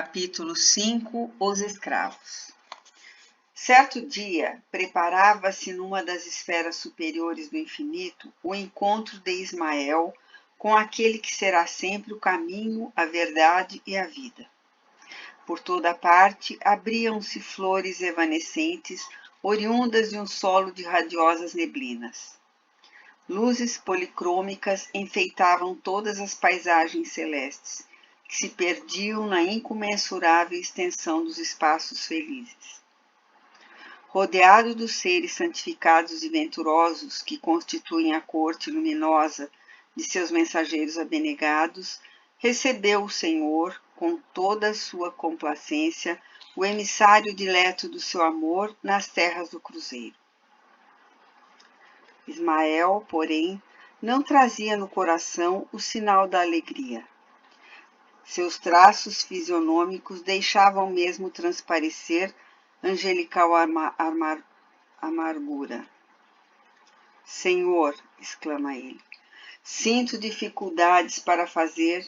Capítulo 5 Os escravos. Certo dia, preparava-se numa das esferas superiores do infinito o encontro de Ismael com aquele que será sempre o caminho, a verdade e a vida. Por toda parte abriam-se flores evanescentes, oriundas de um solo de radiosas neblinas. Luzes policrômicas enfeitavam todas as paisagens celestes, que se perdiam na incomensurável extensão dos espaços felizes. Rodeado dos seres santificados e venturosos que constituem a corte luminosa de seus mensageiros abnegados, recebeu o Senhor, com toda a sua complacência, o emissário dileto do seu amor nas terras do cruzeiro. Ismael, porém, não trazia no coração o sinal da alegria. Seus traços fisionômicos deixavam mesmo transparecer angelical amargura. Senhor, exclama ele, sinto dificuldades para fazer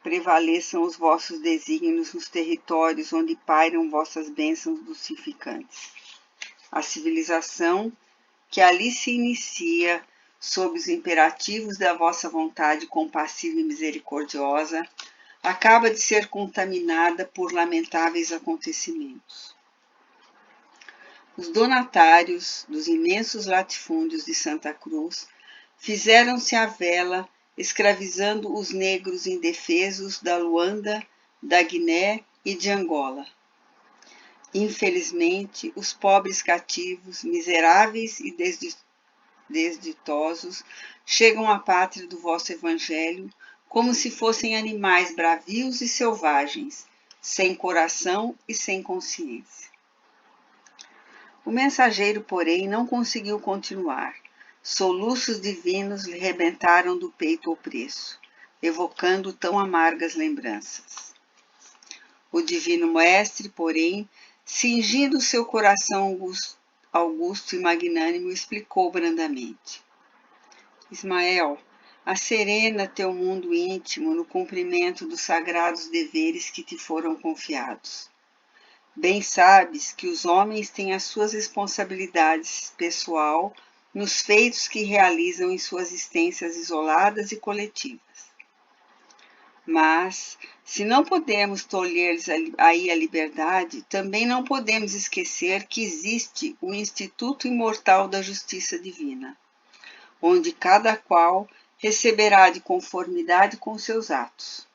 prevaleçam os vossos desígnios nos territórios onde pairam vossas bênçãos dulcificantes. A civilização que ali se inicia sob os imperativos da vossa vontade compassiva e misericordiosa, acaba de ser contaminada por lamentáveis acontecimentos. Os donatários dos imensos latifúndios de Santa Cruz fizeram-se à vela, escravizando os negros indefesos da Luanda, da Guiné e de Angola. Infelizmente, os pobres cativos, miseráveis e desditosos, chegam à pátria do vosso evangelho como se fossem animais bravios e selvagens, sem coração e sem consciência. O mensageiro, porém, não conseguiu continuar. Soluços divinos lhe rebentaram do peito opresso, evocando tão amargas lembranças. O divino mestre, porém, cingindo seu coração augusto e magnânimo, explicou brandamente. Ismael, asserena teu mundo íntimo no cumprimento dos sagrados deveres que te foram confiados. Bem sabes que os homens têm as suas responsabilidades pessoal nos feitos que realizam em suas existências isoladas e coletivas. Mas, se não podemos tolher-lhes aí a liberdade, também não podemos esquecer que existe o Instituto Imortal da Justiça Divina, onde cada qual receberá de conformidade com seus atos.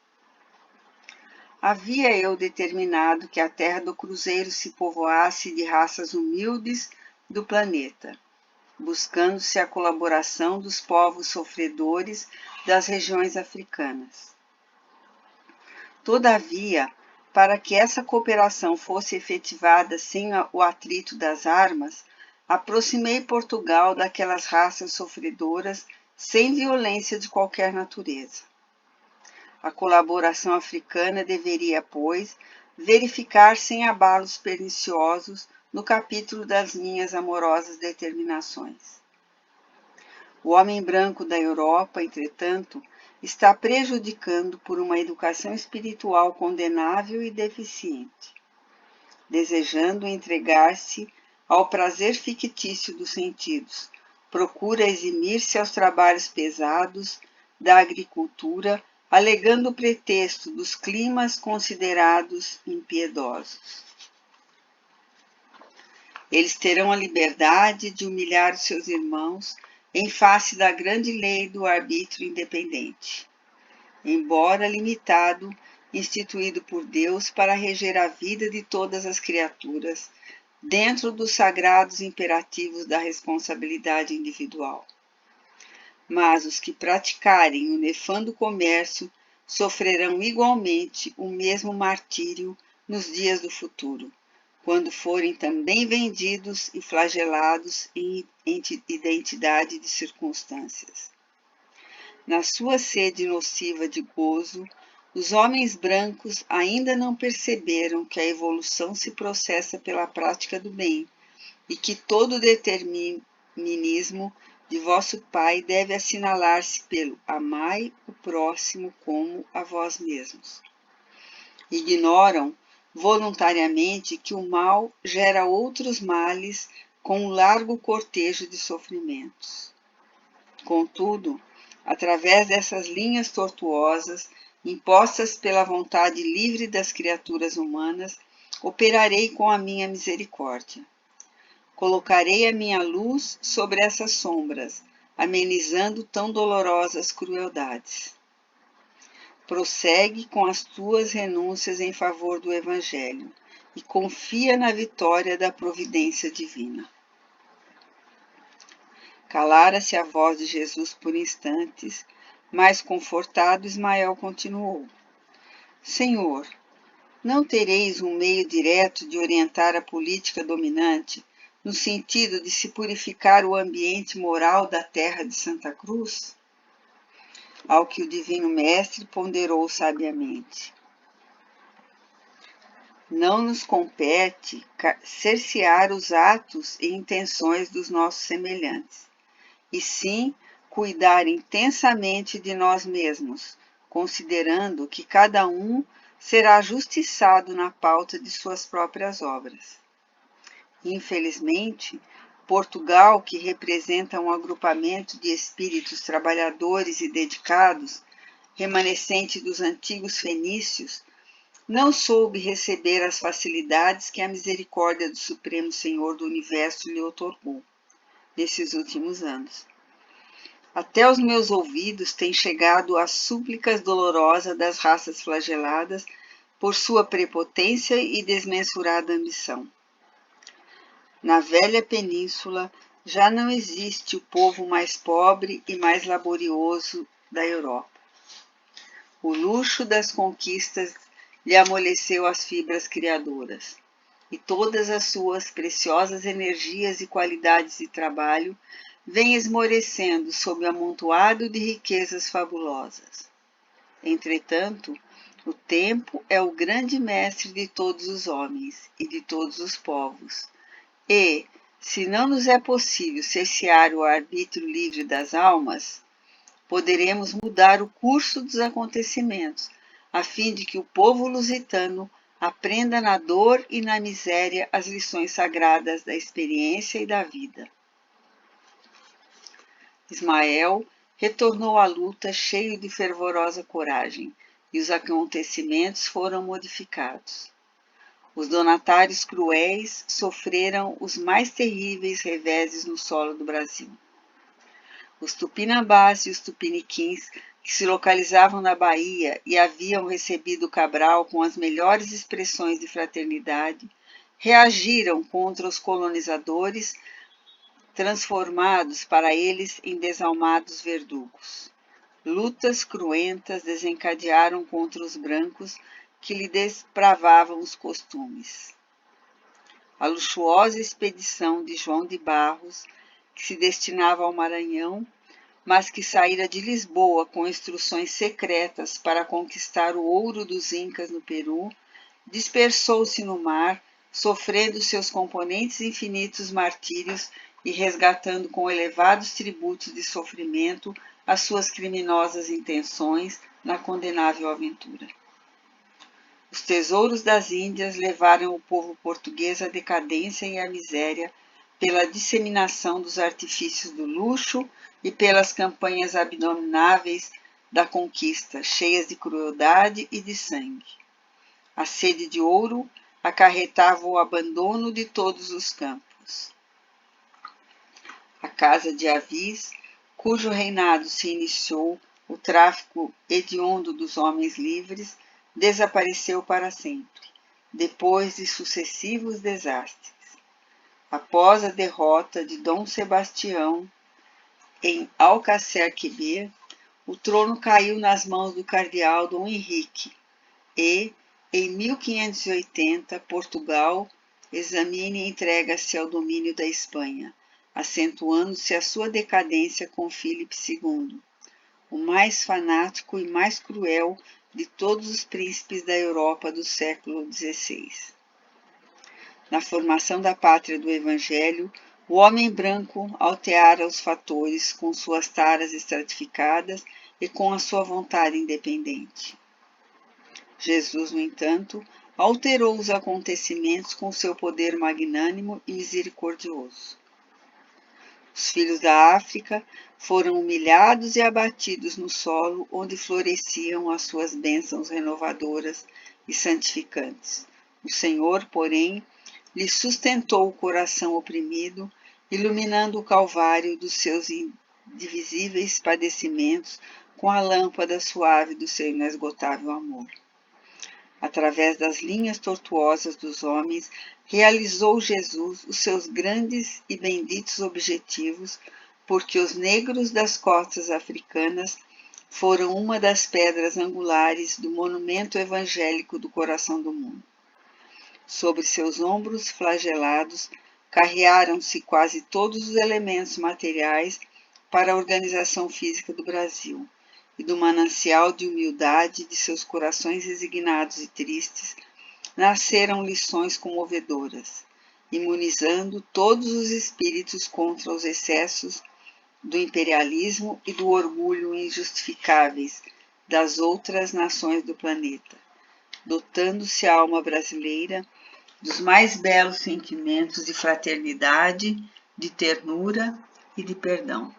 Havia eu determinado que a terra do cruzeiro se povoasse de raças humildes do planeta, buscando-se a colaboração dos povos sofredores das regiões africanas. Todavia, para que essa cooperação fosse efetivada sem o atrito das armas, aproximei Portugal daquelas raças sofredoras sem violência de qualquer natureza. A colaboração africana deveria, pois, verificar sem abalos perniciosos no capítulo das minhas amorosas determinações. O homem branco da Europa, entretanto, está prejudicando por uma educação espiritual condenável e deficiente, desejando entregar-se ao prazer fictício dos sentidos, procura eximir-se aos trabalhos pesados da agricultura, alegando o pretexto dos climas considerados impiedosos. Eles terão a liberdade de humilhar os seus irmãos em face da grande lei do arbítrio independente, embora limitado, instituído por Deus para reger a vida de todas as criaturas, dentro dos sagrados imperativos da responsabilidade individual. Mas os que praticarem o nefando comércio sofrerão igualmente o mesmo martírio nos dias do futuro, quando forem também vendidos e flagelados em identidade de circunstâncias. Na sua sede nociva de gozo, os homens brancos ainda não perceberam que a evolução se processa pela prática do bem e que todo o determinismo de vosso Pai deve assinalar-se pelo amai o próximo como a vós mesmos. Ignoram voluntariamente que o mal gera outros males com um largo cortejo de sofrimentos. Contudo, através dessas linhas tortuosas, impostas pela vontade livre das criaturas humanas, operarei com a minha misericórdia. Colocarei a minha luz sobre essas sombras, amenizando tão dolorosas crueldades. Prossegue com as tuas renúncias em favor do Evangelho e confia na vitória da providência divina. Calara-se a voz de Jesus por instantes, mas confortado Ismael continuou. Senhor, não tereis um meio direto de orientar a política dominante no sentido de se purificar o ambiente moral da terra de Santa Cruz? Ao que o Divino Mestre ponderou sabiamente. Não nos compete cercear os atos e intenções dos nossos semelhantes, e sim cuidar intensamente de nós mesmos, considerando que cada um será justiçado na pauta de suas próprias obras. Infelizmente, Portugal, que representa um agrupamento de espíritos trabalhadores e dedicados, remanescente dos antigos fenícios, não soube receber as facilidades que a misericórdia do Supremo Senhor do Universo lhe otorgou nesses últimos anos. Até os meus ouvidos têm chegado as súplicas dolorosas das raças flageladas por sua prepotência e desmensurada ambição. Na velha península já não existe o povo mais pobre e mais laborioso da Europa. O luxo das conquistas lhe amoleceu as fibras criadoras, e todas as suas preciosas energias e qualidades de trabalho vêm esmorecendo sob o amontoado de riquezas fabulosas. Entretanto, o tempo é o grande mestre de todos os homens e de todos os povos, e, se não nos é possível cercear o arbítrio livre das almas, poderemos mudar o curso dos acontecimentos, a fim de que o povo lusitano aprenda na dor e na miséria as lições sagradas da experiência e da vida. Ismael retornou à luta cheio de fervorosa coragem, e os acontecimentos foram modificados. Os donatários cruéis sofreram os mais terríveis reveses no solo do Brasil. Os tupinambás e os tupiniquins, que se localizavam na Bahia e haviam recebido Cabral com as melhores expressões de fraternidade, reagiram contra os colonizadores, transformados para eles em desalmados verdugos. Lutas cruentas desencadearam contra os brancos, que lhe despravavam os costumes. A luxuosa expedição de João de Barros, que se destinava ao Maranhão, mas que saíra de Lisboa com instruções secretas para conquistar o ouro dos Incas no Peru, dispersou-se no mar, sofrendo seus componentes infinitos martírios e resgatando com elevados tributos de sofrimento as suas criminosas intenções na condenável aventura. Os tesouros das Índias levaram o povo português à decadência e à miséria pela disseminação dos artifícios do luxo e pelas campanhas abomináveis da conquista, cheias de crueldade e de sangue. A sede de ouro acarretava o abandono de todos os campos. A casa de Avis, cujo reinado se iniciou o tráfico hediondo dos homens livres, desapareceu para sempre, depois de sucessivos desastres. Após a derrota de Dom Sebastião em Alcacer-Quibir, o trono caiu nas mãos do cardeal Dom Henrique e, em 1580, Portugal examina e entrega-se ao domínio da Espanha, acentuando-se a sua decadência com Filipe II, o mais fanático e mais cruel de todos os príncipes da Europa do século XVI. Na formação da pátria do Evangelho, o homem branco alterara os fatores com suas taras estratificadas e com a sua vontade independente. Jesus, no entanto, alterou os acontecimentos com seu poder magnânimo e misericordioso. Os filhos da África foram humilhados e abatidos no solo onde floresciam as suas bênçãos renovadoras e santificantes. O Senhor, porém, lhe sustentou o coração oprimido, iluminando o calvário dos seus indivisíveis padecimentos com a lâmpada suave do seu inesgotável amor. Através das linhas tortuosas dos homens, realizou Jesus os seus grandes e benditos objetivos, porque os negros das costas africanas foram uma das pedras angulares do monumento evangélico do coração do mundo. Sobre seus ombros flagelados, carrearam-se quase todos os elementos materiais para a organização física do Brasil, e do manancial de humildade de seus corações resignados e tristes, nasceram lições comovedoras, imunizando todos os espíritos contra os excessos do imperialismo e do orgulho injustificáveis das outras nações do planeta, dotando-se a alma brasileira dos mais belos sentimentos de fraternidade, de ternura e de perdão.